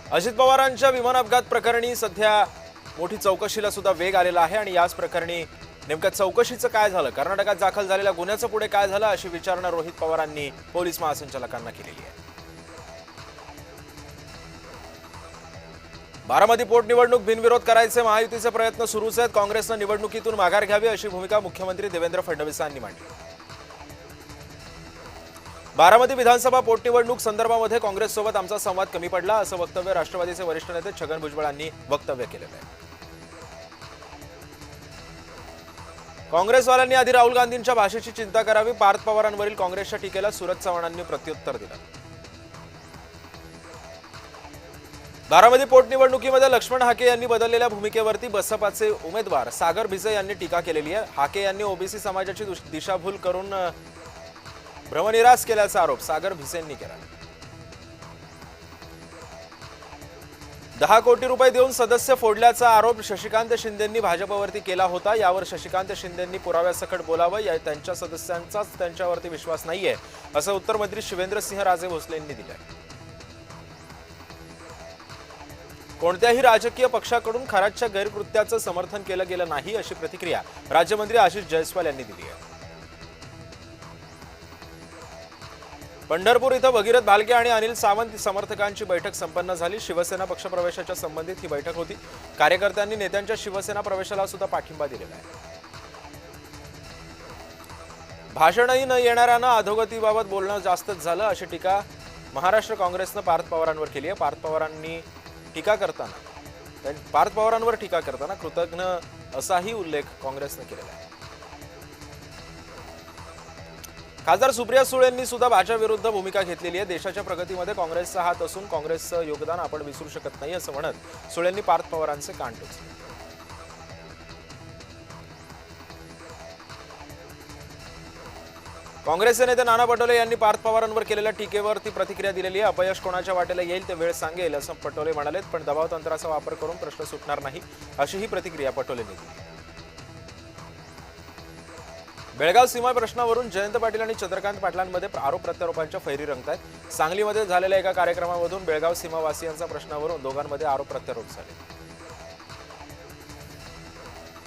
अजित पवारांच्या विमान अपघात प्रकरणी सध्या मोठी चौकशीला सुद्धा वेग आलेला आहे आणि याच प्रकरणी नेमक्या चौकशीचं काय झालं, कर्नाटकात दाखल झालेल्या गुन्ह्याचं पुढे काय झालं अशी विचारणा रोहित पवारांनी पोलीस महासंचालकांना केलेली आहे। बारामती पोटनिवडणूक बिनविरोध करायचे महायुतीचे प्रयत्न सुरूच आहेत। काँग्रेसने निवडणुकीतून माघार घ्यावी अशी भूमिका मुख्यमंत्री देवेंद्र फडणवीसांनी मांडली। बारामती विधानसभा पोटनिवडणूक संदर्भामध्ये काँग्रेससोबत आमचा संवाद कमी पडला असं वक्तव्य राष्ट्रवादीचे वरिष्ठ नेते छगन भुजबळांनी वक्तव्य केलेलं आहे। काँग्रेसवाल्यांनी आधी राहुल गांधींच्या भाषेची चिंता करावी, पार्थ पवारांवरील काँग्रेसच्या टीकेला सुरत चव्हाणांनी प्रत्युत्तर दिलं। बारामती पोटनिवडणुकीमध्ये लक्ष्मण हाके यांनी बदललेल्या भूमिकेवरती बसपाचे उमेदवार सागर भिसे यांनी टीका केलेली आहे। हाके यांनी ओबीसी समाजाची दिशाभूल करून भ्रमनिरास केल्याचा आरोप सागर भिसेंनी केला। 10 कोटी रुपये देऊन सदस्य फोडल्याचा आरोप शशिकांत शिंदेंनी भाजपवरती केला होता। यावर शशिकांत शिंदेंनी पुराव्यासकट बोलावं, त्यांच्या सदस्यांचाच त्यांच्यावरती विश्वास नाहीये असं उत्तर मंत्री शिवेंद्रसिंह राजे भोसले यांनी दिलं। कोणत्याही राजकीय पक्षाकडून खराबच्या गैरकृत्याचं समर्थन केलं गेलं नाही अशी प्रतिक्रिया राज्यमंत्री आशिष जयस्वाल यांनी दिली आहे। पंढरपूर इथं भगीरथ भालके आणि अनिल सावंत समर्थकांची बैठक संपन्न झाली। शिवसेना पक्षप्रवेशाच्या संबंधित ही बैठक होती। कार्यकर्त्यांनी नेत्यांच्या शिवसेना प्रवेशाला सुद्धा पाठिंबा दिलेला आहे। भाषणही न येणाऱ्यांना अधोगतीबाबत बोलणं जास्तच झालं अशी टीका महाराष्ट्र काँग्रेसनं पार्थ पवारांवर केली आहे। पार्थ पवारांवर टीका करताना कृतज्ञ असाही उल्लेख काँग्रेसने केलेला आहे। खासदार सुप्रिया सुळेंनी सुद्धा भाजपविरुद्ध भूमिका घेतलेली आहे। देशाच्या प्रगतीमध्ये काँग्रेसचा हात असून काँग्रेसचं योगदान आपण विसरू शकत नाही असं म्हणत सुळेंनी पार्थ पवारांचे कान टोचले। काँग्रेसचे नेते नाना पटोले यांनी पार्थ पवारांवर केलेल्या टीकेवरती प्रतिक्रिया दिलेली आहे। अपयश कोणाच्या वाटेला येईल ते वेळ सांगेल असं पटोले म्हणालेत, पण दबाव तंत्राचा वापर करून प्रश्न सुटणार नाही अशी ही प्रतिक्रिया पटोलेंनी दिली। बेळगाव सीमा प्रश्नावरून जयंत पाटील आणि चंद्रकांत पाटलांमध्ये आरोप प्रत्यारोपांच्या फैरी रंगतायत। सांगलीमध्ये झालेल्या एका कार्यक्रमामधून बेळगाव सीमावासियांच्या प्रश्नावरून दोघांमध्ये आरोप प्रत्यारोप झाले।